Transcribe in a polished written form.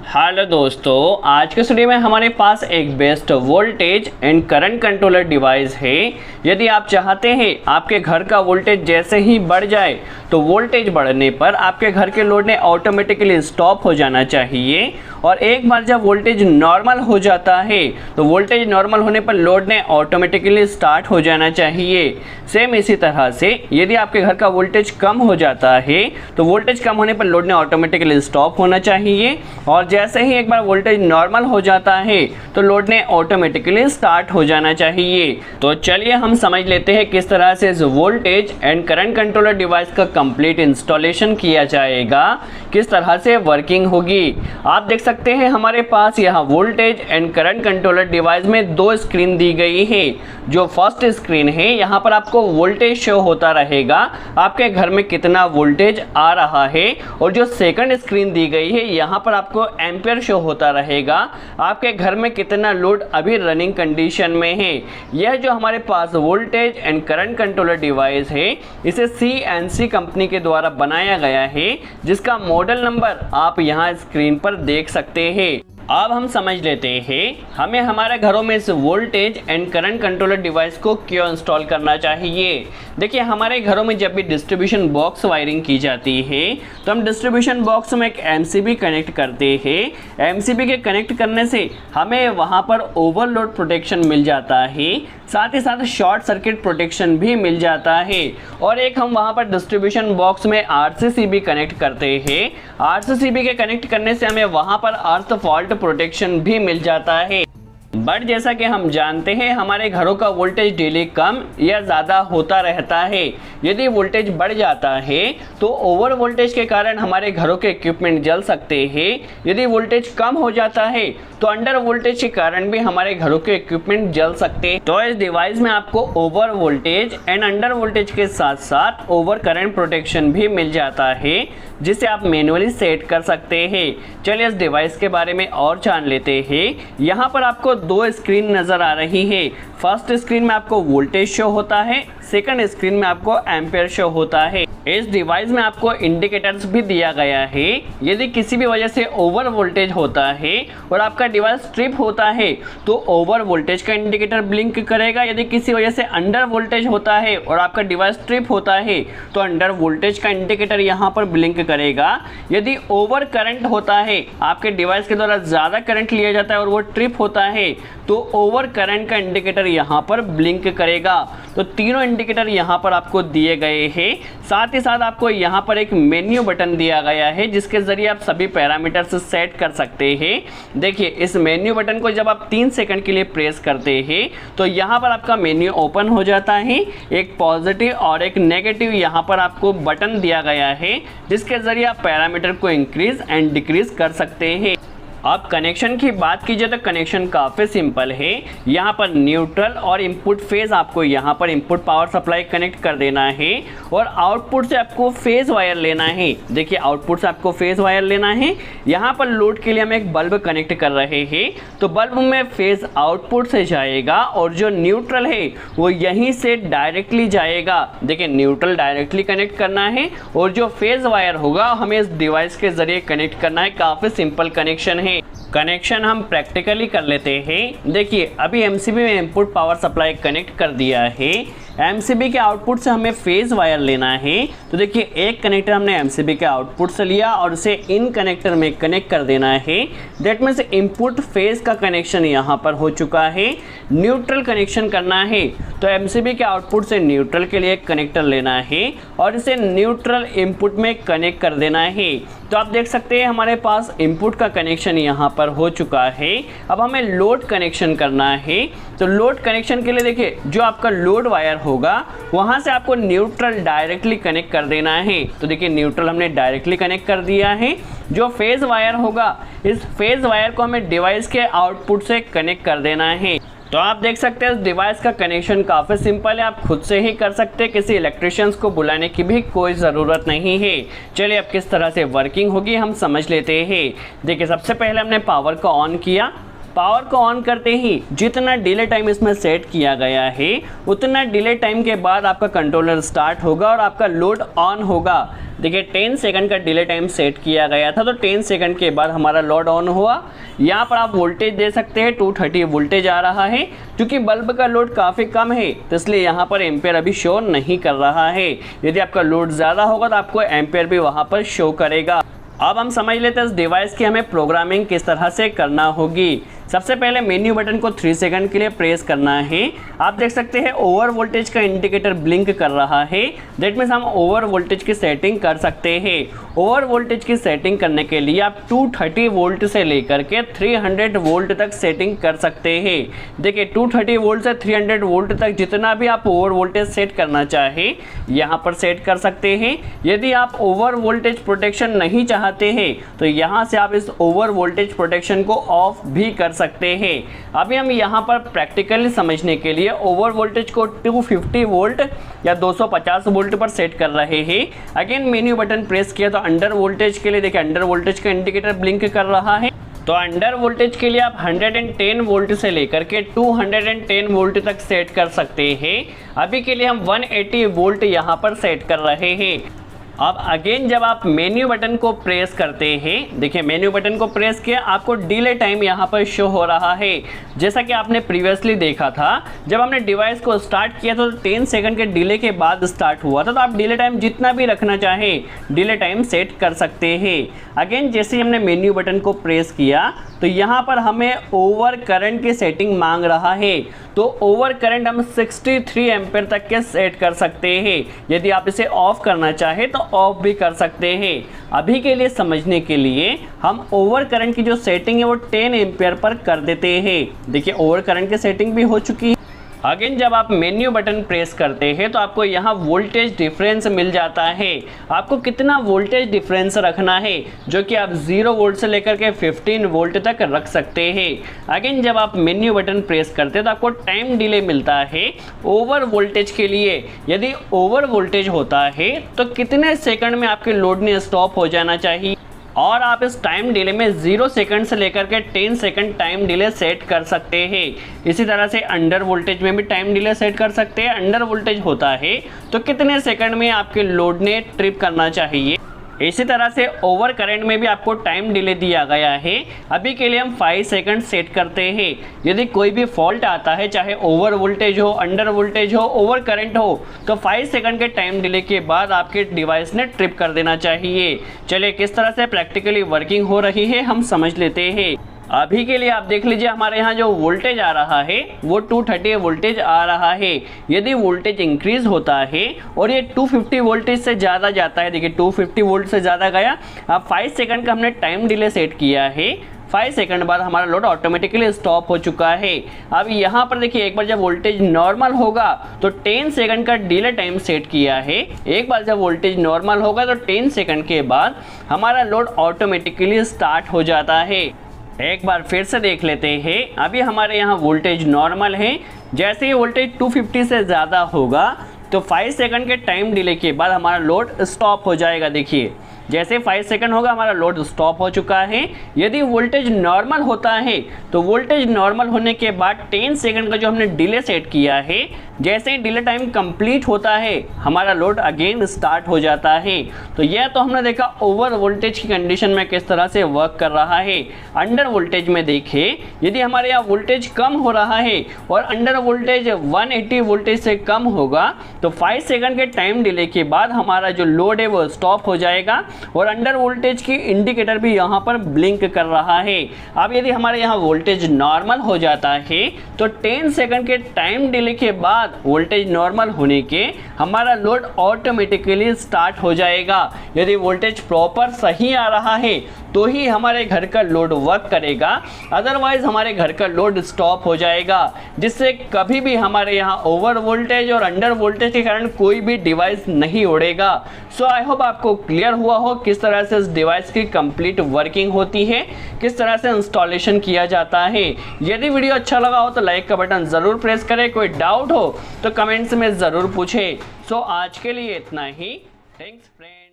Hello दोस्तों, आज के स्टूडियो में हमारे पास एक best voltage and current controller device है। यदि आप चाहते हैं आपके घर का वोल्टेज जैसे ही बढ़ जाए तो वोल्टेज बढ़ने पर आपके घर के लोड ने ऑटोमेटिकली स्टॉप हो जाना चाहिए, और एक बार जब वोल्टेज नॉर्मल हो जाता है तो वोल्टेज नॉर्मल होने पर लोड ने ऑटोमेटिकली स्टार्ट हो जाना चाहिए। सेम इसी तरह से यदि आपके घर का वोल्टेज कम हो जाता है तो वोल्टेज कम होने पर लोड ने ऑटोमेटिकली स्टॉप होना चाहिए, और जैसे ही एक बार वोल्टेज नॉर्मल हो जाता है तो लोड ने ऑटोमेटिकली स्टार्ट हो जाना चाहिए। तो चलिए हम समझ लेते हैं किस तरह से इस voltage and current controller device का कंप्लीट इंस्टॉलेशन किया जाएगा, किस तरह से वर्किंग होगी। आप देख सकते हैं हमारे पास यहाँ voltage and current controller device में दो स्क्रीन दी गई है। जो फर्स्ट स्क्रीन है यहाँ पर आपको वोल्टेज शो होता रहेगा, आपके घर में कितना वोल्टेज आ रहा है, और जो सेकंड स्क्रीन दी गई है यहाँ पर आपको एम्पियर शो होता रहेगा, आपके घर में कितना लोड अभी रनिंग कंडीशन में है। यह जो हमारे पास voltage and current controller device है इसे CNC कंपनी के द्वारा बनाया गया है, जिसका मॉडल नंबर आप यहाँ स्क्रीन पर देख सकते हैं। अब हम समझ लेते हैं हमें हमारे घरों में इस voltage and current controller device को क्यों इंस्टॉल करना चाहिए। देखिए, हमारे घरों में जब भी डिस्ट्रीब्यूशन बॉक्स वायरिंग की जाती है तो हम डिस्ट्रीब्यूशन बॉक्स में एक MCB कनेक्ट करते हैं। MCB के कनेक्ट करने से हमें वहां पर ओवरलोड प्रोटेक्शन मिल जाता है, साथ ही साथ शॉर्ट सर्किट प्रोटेक्शन भी मिल जाता है। और एक हम वहां पर डिस्ट्रीब्यूशन बॉक्स में RCCB कनेक्ट करते हैं। RCCB के कनेक्ट करने से हमें वहां पर अर्थ फॉल्ट प्रोटेक्शन भी मिल जाता है। बट जैसा कि हम जानते हैं हमारे घरों का वोल्टेज डेली कम या ज़्यादा होता रहता है। यदि वोल्टेज बढ़ जाता है तो ओवर वोल्टेज के कारण हमारे घरों के इक्विपमेंट जल सकते हैं। यदि वोल्टेज कम हो जाता है तो अंडर वोल्टेज के कारण भी हमारे घरों के इक्विपमेंट जल सकते हैं। तो इस डिवाइस में आपको over voltage and under voltage के साथ साथ ओवर करंट प्रोटेक्शन भी मिल जाता है, जिसे आप मैनुअली सेट कर सकते हैं। चलिए इस डिवाइस के बारे में और जान लेते हैं। यहाँ पर आपको दो स्क्रीन नज़र आ रही है। फर्स्ट स्क्रीन में आपको वोल्टेज शो होता है, सेकंड स्क्रीन में आपको एम्पियर शो होता है। इस डिवाइस में आपको इंडिकेटर्स भी दिया गया है। यदि किसी भी वजह से ओवर वोल्टेज होता है और आपका डिवाइस ट्रिप होता है तो ओवर वोल्टेज का इंडिकेटर ब्लिंक करेगा। यदि किसी वजह से अंडर वोल्टेज होता है और आपका डिवाइस ट्रिप होता है तो अंडर वोल्टेज का इंडिकेटर यहाँ पर ब्लिंक करेगा। यदि ओवर करंट होता है, आपके डिवाइस के द्वारा ज़्यादा करंट लिया जाता है और वो ट्रिप होता है तो ओवर करंट का इंडिकेटर यहाँ पर ब्लिंक करेगा। तो तीनों इंडिकेटर यहाँ पर आपको दिए गए हैं। साथ ही साथ आपको यहाँ पर एक मेन्यू बटन दिया गया है, जिसके जरिए आप सभी पैरामीटर्स सेट कर सकते हैं। देखिए, इस मेन्यू बटन को जब आप 3 सेकंड के लिए प्रेस करते हैं तो यहाँ पर आपका मेन्यू ओपन हो जाता है। एक पॉजिटिव और एक नेगेटिव यहाँ पर आपको बटन दिया गया है, जिसके जरिए आप पैरामीटर को इंक्रीज एंड डिक्रीज कर सकते हैं। अब कनेक्शन की बात कीजिए तो कनेक्शन काफ़ी सिंपल है। यहाँ पर न्यूट्रल और इनपुट फेज आपको यहाँ पर इनपुट पावर सप्लाई कनेक्ट कर देना है, और आउटपुट से आपको फेज वायर लेना है। देखिए, आउटपुट से आपको फेज वायर लेना है। यहाँ पर लोड के लिए हम एक बल्ब कनेक्ट कर रहे हैं, तो बल्ब में फेज आउटपुट से जाएगा और जो न्यूट्रल है वो यहीं से डायरेक्टली जाएगा। देखिए, न्यूट्रल डायरेक्टली कनेक्ट करना है और जो फेज वायर होगा हमें इस डिवाइस के जरिए कनेक्ट करना है। काफ़ी सिंपल कनेक्शन है। कनेक्शन हम प्रैक्टिकली कर लेते हैं। देखिए, अभी MCB में इनपुट पावर सप्लाई कनेक्ट कर दिया है। MCB के आउटपुट से हमें फेज वायर लेना है। तो देखिए, एक कनेक्टर हमने MCB के आउटपुट से लिया और उसे इन कनेक्टर में कनेक्ट कर देना है। दैट मीन्स इनपुट फेज का कनेक्शन यहाँ पर हो चुका है। न्यूट्रल कनेक्शन करना है तो MCB के आउटपुट से न्यूट्रल के लिए एक कनेक्टर लेना है और इसे न्यूट्रल इनपुट में कनेक्ट कर देना है। तो आप देख सकते हैं हमारे पास इनपुट का कनेक्शन यहाँ पर हो चुका है। अब हमें लोड कनेक्शन करना है। तो लोड कनेक्शन के लिए देखिए, जो आपका लोड वायर होगा वहाँ से आपको न्यूट्रल डायरेक्टली कनेक्ट कर देना है। तो देखिए, न्यूट्रल हमने डायरेक्टली कनेक्ट कर दिया है। जो फेज वायर होगा, इस फेज वायर को हमें डिवाइस के आउटपुट से कनेक्ट कर देना है। तो आप देख सकते हैं इस डिवाइस का कनेक्शन काफ़ी सिंपल है, आप खुद से ही कर सकते हैं। किसी इलेक्ट्रिशियंस को बुलाने की भी कोई ज़रूरत नहीं है। चलिए, अब किस तरह से वर्किंग होगी हम समझ लेते हैं। देखिए, सबसे पहले हमने पावर को ऑन किया। पावर को ऑन करते ही जितना डिले टाइम इसमें सेट किया गया है उतना डिले टाइम के बाद आपका कंट्रोलर स्टार्ट होगा और आपका लोड ऑन होगा। देखिए 10 सेकंड का डिले टाइम सेट किया गया था, तो 10 सेकंड के बाद हमारा लोड ऑन हुआ। यहाँ पर आप वोल्टेज दे सकते हैं, 230 वोल्टेज आ रहा है। क्योंकि बल्ब का लोड काफ़ी कम है तो इसलिए यहाँ पर एम्पेयर अभी शो नहीं कर रहा है। यदि आपका लोड ज़्यादा होगा तो आपको एम्पेयर भी वहाँ पर शो करेगा। अब हम समझ लेते हैं इस डिवाइस की हमें प्रोग्रामिंग किस तरह से करना होगी। सबसे पहले मेन्यू बटन को 3 सेकंड के लिए प्रेस करना है। आप देख सकते हैं ओवर वोल्टेज का इंडिकेटर ब्लिंक कर रहा है। दैट मीन्स हम ओवर वोल्टेज की सेटिंग कर सकते हैं। ओवर वोल्टेज की सेटिंग करने के लिए आप 230 वोल्ट से लेकर के 300 वोल्ट तक सेटिंग कर सकते हैं। देखिए 230 वोल्ट से 300 वोल्ट तक जितना भी आप ओवर वोल्टेज सेट करना चाहे यहाँ पर सेट कर सकते हैं। यदि आप ओवर वोल्टेज प्रोटेक्शन नहीं चाहते हैं तो यहाँ से आप इस ओवर वोल्टेज प्रोटेक्शन को ऑफ भी कर सकते हैं। अभी हम यहाँ पर प्रैक्टिकली समझने के लिए ओवर वोल्टेज को 250 वोल्ट या 250 वोल्ट पर सेट कर रहे हैं। अगेन मेन्यू बटन प्रेस किया तो अंडर वोल्टेज के लिए देखिए अंडर वोल्टेज का इंडिकेटर ब्लिंक कर रहा है। तो अंडर वोल्टेज के लिए आप 110 वोल्ट से लेकर के 210 वोल्ट तक सेट कर सकते हैं। अभी के लिए हम 180 वोल्ट यहाँ पर सेट कर रहे हैं। अब अगेन जब आप मेन्यू बटन को प्रेस करते हैं, देखिए मेन्यू बटन को प्रेस किया आपको डिले टाइम यहाँ पर शो हो रहा है। जैसा कि आपने प्रीवियसली देखा था जब हमने डिवाइस को स्टार्ट किया तो 10 सेकंड के डिले के बाद स्टार्ट हुआ था। तो आप डिले टाइम जितना भी रखना चाहें डिले टाइम सेट कर सकते हैं। अगेन जैसे ही हमने मेन्यू बटन को प्रेस किया तो यहाँ पर हमें ओवर करंट की सेटिंग मांग रहा है। तो ओवर करंट हम 63 एम्पेयर तक के सेट कर सकते हैं। यदि आप इसे ऑफ करना चाहें तो ऑफ भी कर सकते हैं। अभी के लिए समझने के लिए हम ओवर करंट की जो सेटिंग है वो 10 एम्पेयर पर कर देते हैं। देखिए ओवर करंट की सेटिंग भी हो चुकी है। अगेन जब आप मेन्यू बटन प्रेस करते हैं तो आपको यहाँ वोल्टेज डिफरेंस मिल जाता है। आपको कितना वोल्टेज डिफरेंस रखना है जो कि आप 0 वोल्ट से लेकर के 15 वोल्ट तक रख सकते हैं। अगेन जब आप मेन्यू बटन प्रेस करते हैं तो आपको टाइम डिले मिलता है ओवर वोल्टेज के लिए। यदि ओवर वोल्टेज होता है तो कितने सेकंड में आपके लोड ने स्टॉप हो जाना चाहिए, और आप इस टाइम डिले में 0 सेकंड से लेकर के 10 सेकंड टाइम डिले सेट कर सकते हैं। इसी तरह से अंडर वोल्टेज में भी टाइम डिले सेट कर सकते हैं। अंडर वोल्टेज होता है तो कितने सेकंड में आपके लोड ने ट्रिप करना चाहिए। इसी तरह से ओवर करंट में भी आपको टाइम डिले दिया गया है। अभी के लिए हम 5 सेकंड सेट करते हैं। यदि कोई भी फॉल्ट आता है चाहे ओवर वोल्टेज हो, अंडर वोल्टेज हो, ओवर करंट हो, तो 5 सेकंड के टाइम डिले के बाद आपके डिवाइस ने ट्रिप कर देना चाहिए। चलिए किस तरह से प्रैक्टिकली वर्किंग हो रही है हम समझ लेते हैं। अभी के लिए आप देख लीजिए हमारे यहाँ जो वोल्टेज आ रहा है वो 230 वोल्टेज आ रहा है। यदि वोल्टेज इंक्रीज होता है और ये 250 वोल्टेज से ज़्यादा जाता है, देखिए 250 वोल्ट से ज़्यादा गया। अब 5 सेकंड का हमने टाइम डिले सेट किया है। 5 सेकंड बाद हमारा लोड ऑटोमेटिकली स्टॉप हो चुका है। अब यहाँ पर देखिए एक बार जब वोल्टेज नॉर्मल होगा तो 10 सेकंड का डिले टाइम सेट किया है। एक बार जब वोल्टेज नॉर्मल होगा तो 10 सेकंड के बाद हमारा लोड ऑटोमेटिकली स्टार्ट हो जाता है। एक बार फिर से देख लेते हैं। अभी हमारे यहाँ वोल्टेज नॉर्मल है। जैसे ही वोल्टेज 250 से ज़्यादा होगा तो 5 सेकंड के टाइम डिले के बाद हमारा लोड स्टॉप हो जाएगा। देखिए जैसे 5 सेकंड होगा हमारा लोड स्टॉप हो चुका है। यदि वोल्टेज नॉर्मल होता है तो वोल्टेज नॉर्मल होने के बाद 10 सेकंड का जो हमने डिले सेट किया है, जैसे ही डिले टाइम कंप्लीट होता है हमारा लोड अगेन स्टार्ट हो जाता है। तो यह तो हमने देखा ओवर वोल्टेज की कंडीशन में किस तरह से वर्क कर रहा है। अंडर वोल्टेज में देखिए यदि हमारे यहाँ वोल्टेज कम हो रहा है और अंडर वोल्टेज 180 वोल्टेज से कम होगा तो 5 सेकंड के टाइम डिले के बाद हमारा जो लोड है वो स्टॉप हो जाएगा और अंडर वोल्टेज की इंडिकेटर भी यहाँ पर ब्लिंक कर रहा है। अब यदि हमारे यहाँ वोल्टेज नॉर्मल हो जाता है तो 10 सेकंड के टाइम डिले के बाद वोल्टेज नॉर्मल होने के हमारा लोड ऑटोमेटिकली स्टार्ट हो जाएगा। यदि वोल्टेज प्रॉपर सही आ रहा है तो ही हमारे घर का लोड वर्क करेगा, अदरवाइज हमारे घर का लोड स्टॉप हो जाएगा, जिससे कभी भी हमारे यहाँ ओवर वोल्टेज और अंडर वोल्टेज के कारण कोई भी डिवाइस नहीं उड़ेगा। सो आई होप आपको क्लियर हुआ हो किस तरह से इस डिवाइस की कंप्लीट वर्किंग होती है, किस तरह से इंस्टॉलेशन किया जाता है। यदि वीडियो अच्छा लगा हो तो लाइक का बटन ज़रूर प्रेस करें। कोई डाउट हो तो कमेंट्स में ज़रूर पूछें। सो आज के लिए इतना ही। Thanks friends.